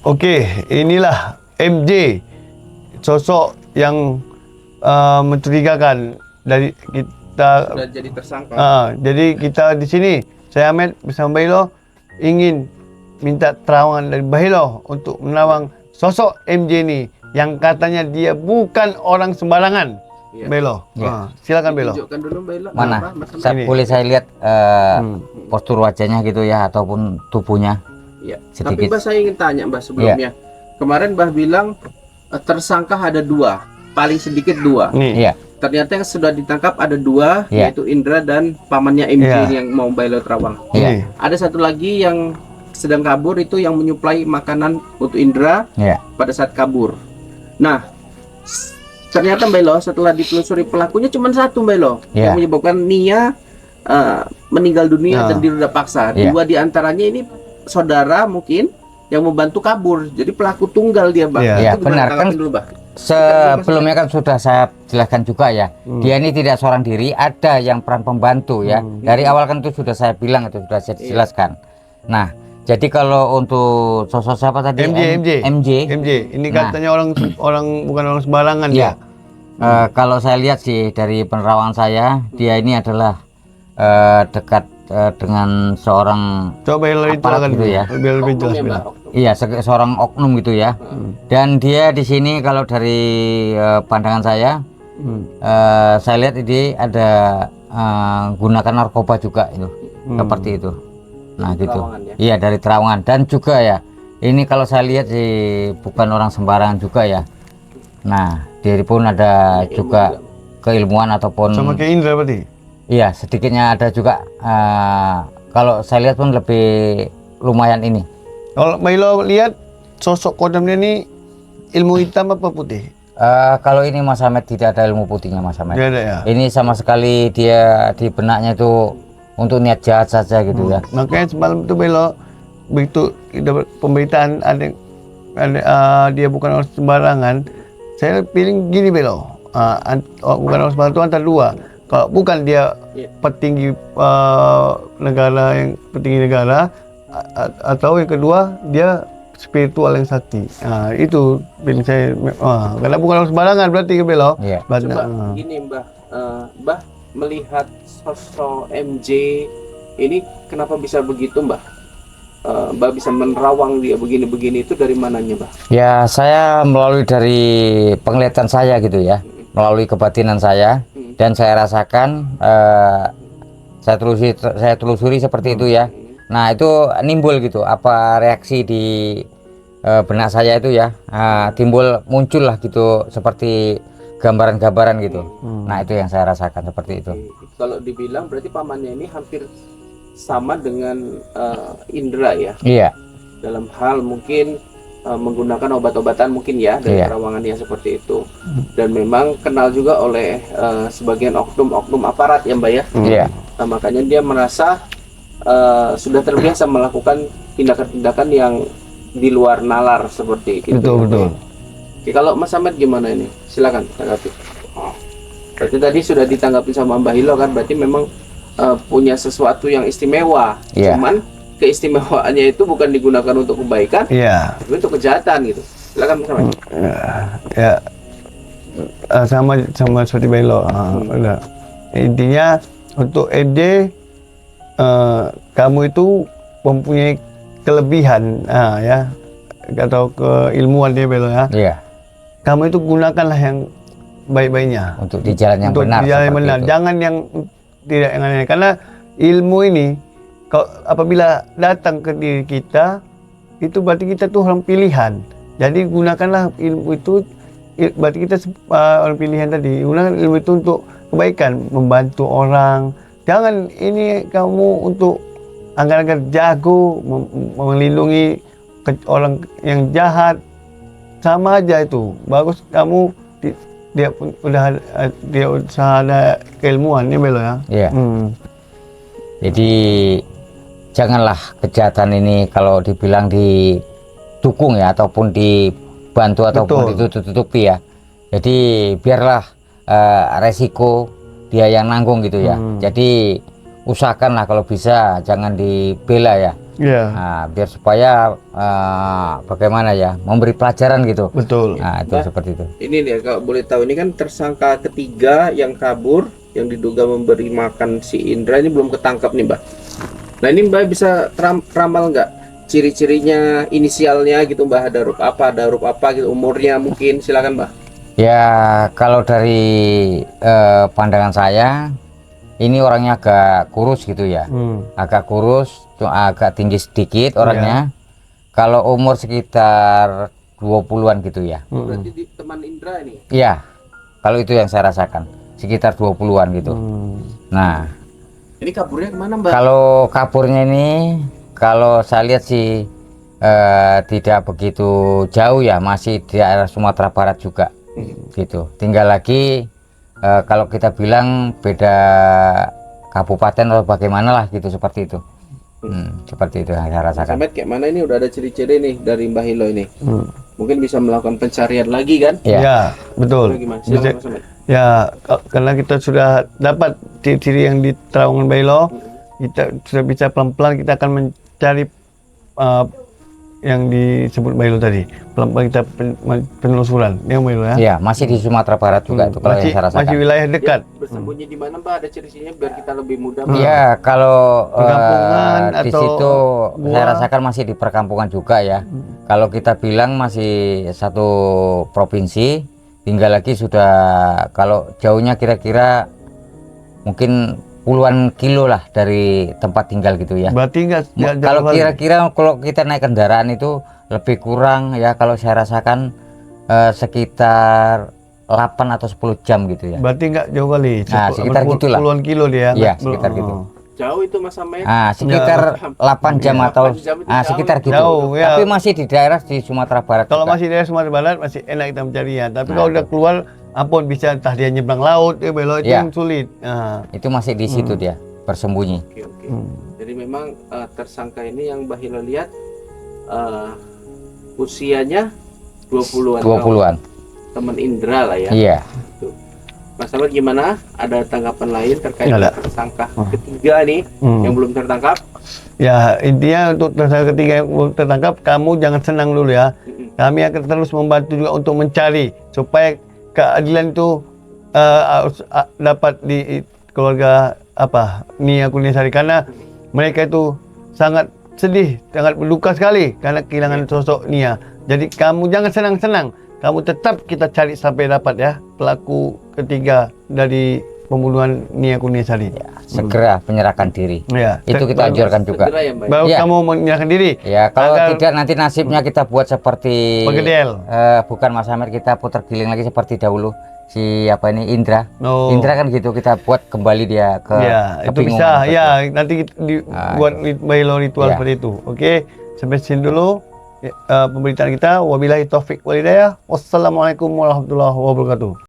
Okey, inilah MJ, sosok yang mencurigakan dari kita. Sudah jadi tersangka. Jadi kita di sini, saya Ahmed bersama Bailo ingin minta terawangan dari Bailo untuk menawang sosok MJ ini yang katanya dia bukan orang sembarangan. Iya. Bailo, Iya. silakan Bailo. Tunjukkan dulu Bailo. Mana? Ini. Boleh saya lihat postur wajahnya gitu ya, ataupun tubuhnya? Iya. Sedikit. Tapi Mbah saya ingin tanya Mbah sebelumnya. Kemarin Mbah bilang tersangka ada 2, paling sedikit 2. Nih. Iya. Ternyata yang sudah ditangkap ada 2, Iya. yaitu Indra dan pamannya MJ Iya. ini yang mau Bailo terawang. Iya. Nih. Ada satu lagi yang sedang kabur, itu yang menyuplai makanan untuk Indra Iya. pada saat kabur. Nah, ternyata Bailo setelah ditelusuri pelakunya cuma 1 Bailo Iya. yang menyebabkan Nia meninggal dunia dan diruda paksa. Iya. 2 diantaranya ini saudara mungkin yang membantu kabur. Jadi pelaku tunggal dia, Bang. Iya. Iya, Itu benar, gimana? kan? Tanggapin dulu, Bang. Sebelumnya kan sudah saya jelaskan juga ya, dia ini tidak seorang diri, ada yang peran pembantu ya. Dari awal kan itu sudah saya bilang, itu sudah saya jelaskan. Nah, jadi kalau untuk sosok siapa tadi? MJ. Ini katanya orang bukan orang sembarangan Iya. dia. Kalau saya lihat sih dari penerawangan saya, dia ini adalah dekat dengan seorang Coba Bailo itu aparat akan gitu ya. lebih jelas. Oknum ya, Bailo. Mbak. Iya, seorang oknum gitu ya. Dan dia di sini kalau dari pandangan saya lihat ini ada gunakan narkoba juga itu, seperti itu. Nah gitu. Terawangan ya. Iya, dari terawangan. Dan juga ya, ini kalau saya lihat sih bukan orang sembarangan juga ya. Nah, dia pun ada juga keilmuan ataupun Sama kayak Indra berarti. iya, sedikitnya ada juga. Kalau saya lihat pun lebih lumayan ini. Kalau Bailo lihat sosok kodamnya ini ilmu hitam apa putih? Kalau ini Mas Ahmed tidak ada ilmu putihnya, Mas Ahmed. Dia ada ya. Ini sama sekali dia di benaknya itu untuk niat jahat saja gitu ya. Makanya semalam itu Bailo begitu dapat pemberitaan ada dia bukan orang sembarangan. Saya pilih gini Bailo. Bukan orang sembarangan itu antara 2. Kalau bukan dia petinggi negara, yang petinggi negara, atau yang kedua dia spiritual yang sakti. Itu pilih saya. Karena bukan orang sembarangan berarti ke Bailo. Iya. Coba gini Mbah, Mbah melihat sosok MJ ini kenapa bisa begitu Mbah? Mbah bisa menerawang dia begini-begini itu dari mananya Mbah? Ya, saya melalui dari penglihatan saya gitu ya, melalui kebatinan saya, dan saya rasakan, saya telusuri seperti itu ya. Nah itu nimbul gitu, apa reaksi di benak saya itu ya, muncul lah gitu seperti gambaran-gambaran gitu. Nah itu yang saya rasakan seperti itu. Kalau dibilang berarti pamannya ini hampir sama dengan Indra ya, Iya. dalam hal mungkin menggunakan obat-obatan mungkin ya dari Iya. terawangannya seperti itu. Dan memang kenal juga oleh sebagian oknum-oknum aparat ya Mbak ya. Iya. Nah, makanya dia merasa sudah terbiasa melakukan tindakan-tindakan yang di luar nalar seperti itu. Betul. Oke, kalau Mas Ahmed gimana ini? Silakan tanggapi. Berarti tadi sudah ditanggapi sama Mbah Hilo kan, berarti memang punya sesuatu yang istimewa. Iya. Cuman keistimewaannya itu bukan digunakan untuk kebaikan, Iya. tapi untuk kejahatan gitu. Silakan Mas Ahmed. Ya. Sama seperti Bailo. Intinya untuk MJ, kamu itu mempunyai kelebihan ya, atau keilmuan dia Bailo ya. Iya. Kamu itu gunakanlah yang baik-baiknya Untuk di jalan yang untuk benar. di jalan yang seperti benar. itu. Jangan yang tidak yang aneh, karena ilmu ini apabila datang ke diri kita itu berarti kita tuh orang pilihan. Jadi gunakanlah ilmu itu, berarti kita orang pilihan tadi. Gunakan ilmu itu untuk kebaikan, membantu orang. Jangan ini kamu untuk agar-agar jago melindungi orang yang jahat. Sama aja itu. Bagus kamu dia usaha ada keilmuan ya Belo ya. Iya. Jadi janganlah kejahatan ini kalau dibilang didukung ya, ataupun dibantu ataupun ditutupi ya. Jadi biarlah resiko dia yang nanggung gitu ya. Jadi usahakanlah kalau bisa jangan dibela ya. Ya, Nah, biar supaya bagaimana ya, memberi pelajaran gitu. betul. Nah, itu Nah. seperti itu. Ini dia kalau boleh tahu, ini kan tersangka ketiga yang kabur yang diduga memberi makan si Indra ini belum ketangkap nih Mbah. Nah ini Mbah bisa ramal nggak ciri-cirinya, inisialnya gitu Mbah, ada huruf apa gitu, umurnya mungkin, silakan Mbah. Ya, kalau dari pandangan saya, ini orangnya agak kurus gitu ya. Agak kurus, agak tinggi sedikit orangnya. Kalau umur sekitar 20-an gitu ya. Berarti teman Indra ini. Iya, kalau itu yang saya rasakan, sekitar 20-an gitu. Nah, Ini kaburnya kemana Mbah? kalau kaburnya ini, kalau saya lihat sih tidak begitu jauh ya, masih di daerah Sumatera Barat juga gitu. Tinggal lagi kalau kita bilang beda kabupaten atau bagaimana lah gitu, seperti itu. Seperti itu yang saya rasakan. Samet kayak mana ini, udah ada ciri-ciri nih dari Mbah Hilo ini. Mungkin bisa melakukan pencarian lagi kan? Ya, Ya, betul. Gimana? Bisa, Silakan Mas Samet. ya, karena kita sudah dapat ciri-ciri yang diterangkan Bailo, kita sudah bisa pelan-pelan kita akan mencari yang disebut Bailo tadi. Pelan-pelan kita penelusuran. Ini yang Bailo ya. iya, masih di Sumatera Barat juga itu kalau yang saya rasakan. masih wilayah dekat. Dia bersembunyi di mana Mbah? Ada ciri-cirinya biar kita lebih mudah Mbah. Iya, kalau Perkampungan di atau situ saya gua? rasakan masih di perkampungan juga ya. Kalau kita bilang masih satu provinsi, tinggal lagi sudah, kalau jauhnya kira-kira mungkin puluhan kilo lah dari tempat tinggal gitu ya. Berarti enggak Kalau kira-kira kalau kita naik kendaraan itu lebih kurang ya, kalau saya rasakan sekitar 8 atau 10 jam gitu ya. Berarti enggak jauh kali. Nah, sekitar gitulah. Puluhan kilo dia. Iya, sekitar gitu. Jauh itu Mas Samet. Nah, sekitar 8 jam atau 8 jam itu sekitar jauh. gitu. Jauh, ya. Tapi masih di daerah di Sumatera Barat. Kalau juga. masih daerah Sumatera Barat masih enak kita mencarinya. Tapi Nah, kalau udah keluar, ampun, bisa entah dia nyebrang laut, Bailo itu Iya. yang sulit. Nah, Itu masih di situ dia bersembunyi. Oke, oke. Jadi memang tersangka ini yang Mbah Hilo lihat usianya 20-an. 20-an. Teman Indra lah ya. Iya. Tuh. Mas Samet gimana? Ada tanggapan lain terkait Nggak ada. tersangka ketiga nih yang belum tertangkap? ya intinya untuk tersangka ketiga yang belum tertangkap, kamu jangan senang dulu ya. Kami akan terus membantu juga untuk mencari supaya keadilan itu harus dapat di keluarga Nia Kurniasari, karena mereka itu sangat sedih, sangat berduka sekali karena kehilangan sosok Nia. Jadi kamu jangan senang-senang, kamu tetap kita cari sampai dapat ya pelaku ketiga dari pembunuhan Nia Kurniasari. Segera menyerahkan diri. Ya, Itu kita anjurkan juga. Segera ya Mbak. baru Iya. kamu menyerahkan diri. Ya, kalau Agar- tidak nanti nasibnya kita buat seperti Pegedel. bukan Mas Amer, kita putar giling lagi seperti dahulu si Indra. Oh. Indra kan gitu, kita buat kembali dia ke Ya, itu kebingungan bisa. seperti Ya, itu. nanti buat Bailo ritual Ya. seperti itu. Oke, sampai sini dulu pemberitaan kita. Wabillahi taufik wal hidayah. Wassalamualaikum warahmatullahi wabarakatuh.